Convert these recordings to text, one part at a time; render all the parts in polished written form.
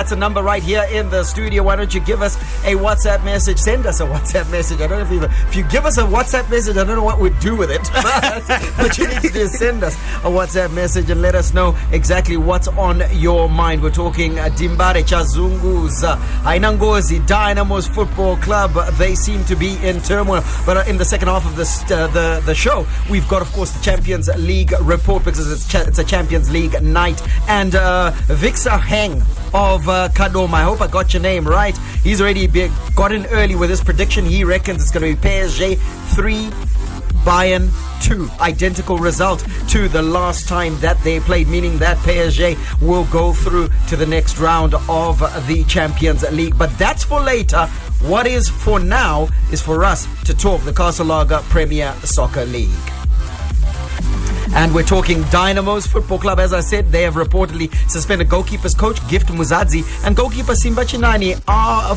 That's a number right here in the studio. Why don't you give us a WhatsApp message? Send us a WhatsApp message. I don't know if you give us a WhatsApp message, I don't know what we'd do with it. But you need to do is send us a WhatsApp message and let us know exactly what's on your mind. We're talking Dimbare Chazunguza, Ainangozi, Dynamos Football Club. They seem to be in turmoil. But in the second half of the show, we've got, of course, the Champions League report because it's a Champions League night. And Vixa Heng of Kadoma, I hope I got your name right. He's already got in early with his prediction. He reckons it's going to be PSG 3, Bayern 2. Identical result to the last time that they played, meaning that PSG will go through to the next round of the Champions League. But that's for later. What is for now is for us to talk the Castle Lager Premier Soccer League. And we're talking Dynamos Football Club. As I said, they have reportedly suspended goalkeepers coach Gift Muzadzi and goalkeeper Simba Chinani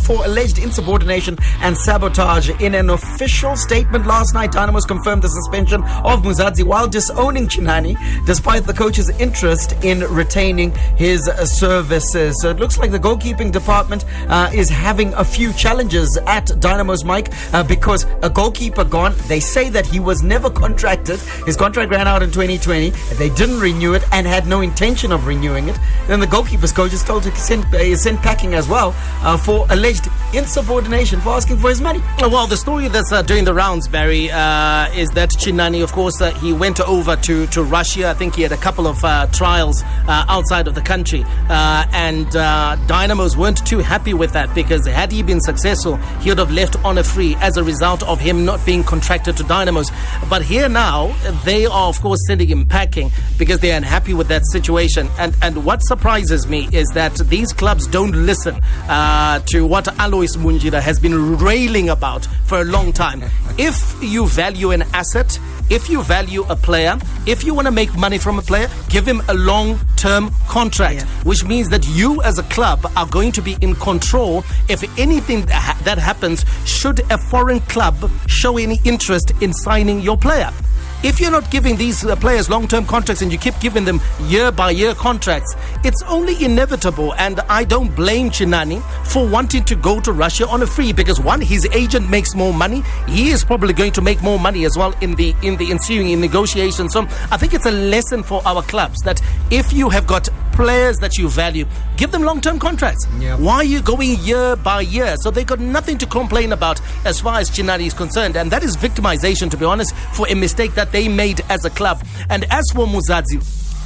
for alleged insubordination and sabotage. In an official statement last night, Dynamos confirmed the suspension of Muzadzi while disowning Chinani, despite the coach's interest in retaining his services. So it looks like the goalkeeping department is having a few challenges at Dynamos, Mike, because a goalkeeper gone. They say that he was never contracted. His contract ran out in 2020. They didn't renew it and had no intention of renewing it. Then the goalkeeper's coach is told to send packing as well for alleged insubordination, for asking for his money. Well, the story that's doing the rounds, Barry, is that Chinani, of course, he went over to Russia. I think he had a couple of trials outside of the country. And Dynamos weren't too happy with that, because had he been successful, he would have left on a free as a result of him not being contracted to Dynamos. But here now, they are, of course, sending him packing because they are unhappy with that situation. And what surprises me is that these clubs don't listen to what Alois Munjira has been railing about for a long time. If you value an asset, if you value a player, if you want to make money from a player, give him a long-term contract, which means that you as a club are going to be in control if anything that happens should a foreign club show any interest in signing your player. If you're not giving these players long-term contracts and you keep giving them year-by-year contracts, it's only inevitable. And I don't blame Chinani for wanting to go to Russia on a free, because one, his agent makes more money. He is probably going to make more money as well in the ensuing negotiations. So I think it's a lesson for our clubs that if you have got players that you value, give them long-term contracts. Yep. Why are you going year by year? So they got nothing to complain about as far as Chinani is concerned. And that is victimization, to be honest, for a mistake that they made as a club. And as for Muzadzi,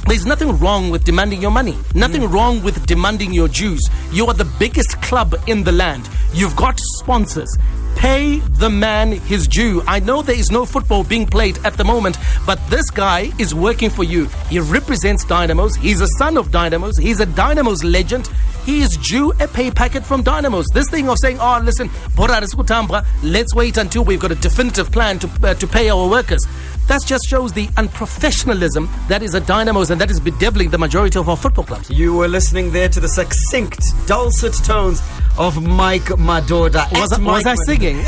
there's nothing wrong with demanding your money. Nothing wrong with demanding your dues. You are the biggest club in the land. You've got sponsors. Pay the man his due. I know there is no football being played at the moment, but this guy is working for you. He represents Dynamos. He's a son of Dynamos. He's a Dynamos legend. He is due a pay packet from Dynamos. This thing of saying, oh, listen, let's wait until we've got a definitive plan to pay our workers. That just shows the unprofessionalism that is at Dynamos, and that is bedeviling the majority of our football clubs. You were listening there to the succinct, dulcet tones of Mike Madoda. Was I singing?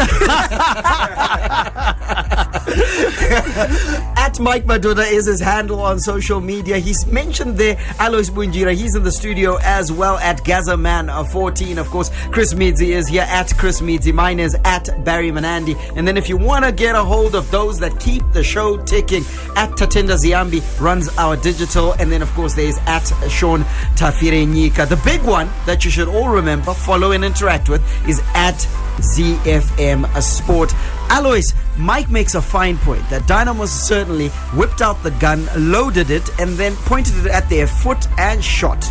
At Mike Madoda is his handle on social media. He's mentioned there Alois Munjira. He's in the studio as well at Gazaman14. Of course, Chris Midzi is here at Chris Midzi. Mine is at Barry Manandi. And then if you want to get a hold of those that keep the show ticking, at Tatenda Ziambi runs our digital. And then, of course, there's at Sean Tafirenyika. The big one that you should all remember, follow and interact with, is at ZiFM Sport. Alois, Mike makes a fine point that Dynamos certainly whipped out the gun, loaded it, and then pointed it at their foot and shot.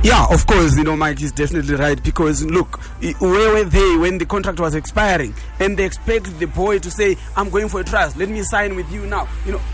Yeah, of course, Mike is definitely right, because look, where were they when the contract was expiring and they expected the boy to say, I'm going for a trial, let me sign with you now.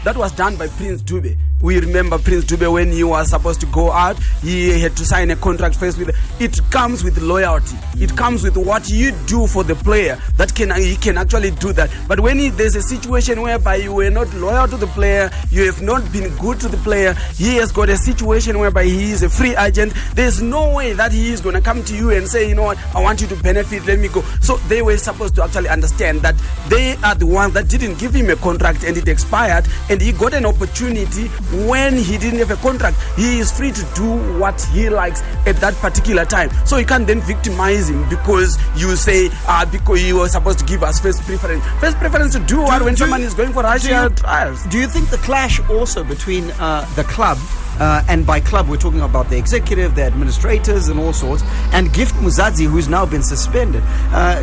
That was done by Prince Dube. We remember Prince Dube, when he was supposed to go out, he had to sign a contract first with. It comes with loyalty. It comes with what you do for the player. He can actually do that. But when there's a situation whereby you were not loyal to the player, you have not been good to the player, he has got a situation whereby he is a free agent. There's no way that he is going to come to you and say, you know what, I want you to benefit, let me go. So they were supposed to actually understand that they are the ones that didn't give him a contract and it expired, and he got an opportunity when he didn't have a contract, he is free to do what he likes at that particular time. So you can't then victimize him because you say, because he was supposed to give us first preference. First preference to do what when someone is going for Russia trials. Do you think the clash also between the club, and by club we're talking about the executive, the administrators and all sorts, and Gift Muzadzi, who's now been suspended,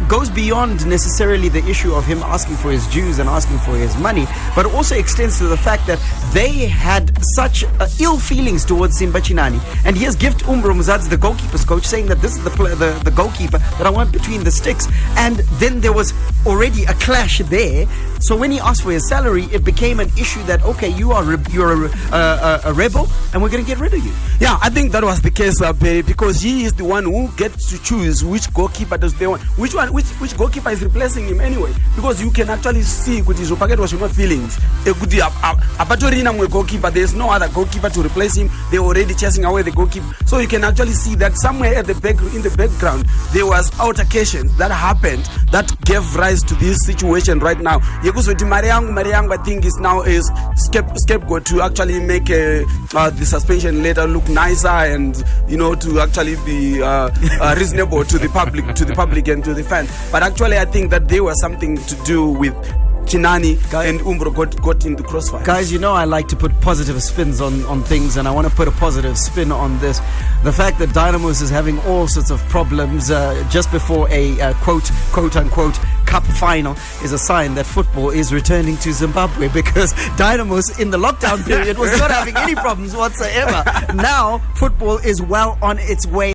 goes beyond necessarily the issue of him asking for his dues and asking for his money, but also extends to the fact that they had such ill feelings towards Simba Chinani. And here's Gift Muzadzi, the goalkeepers coach, saying that this is the goalkeeper that I want between the sticks. And then there was already a clash there. So when he asked for his salary, it became an issue that, okay, you're a rebel, and we're going to get rid of you. Yeah, I think that was the case, Barry, because he is the one who gets to choose which goalkeeper does they want, which goalkeeper is replacing him anyway. Because you can actually see with his packet was not feelings. Goalkeeper, there's no other goalkeeper to replace him. They're already chasing away the goalkeeper. So you can actually see that somewhere at the back, in the background, there was altercations that happened that gave rise to this situation right now. Mariang, I think, is now a scapegoat to actually make the suspension later look nicer and to actually be reasonable to the public and to the fans. But actually, I think that there was something to do with Chinani and Umbro got in the crossfire. Guys, I like to put positive spins on things, and I want to put a positive spin on this. The fact that Dynamos is having all sorts of problems just before a quote unquote cup final is a sign that football is returning to Zimbabwe, because Dynamos in the lockdown period was not having any problems whatsoever. Now football is well on its way.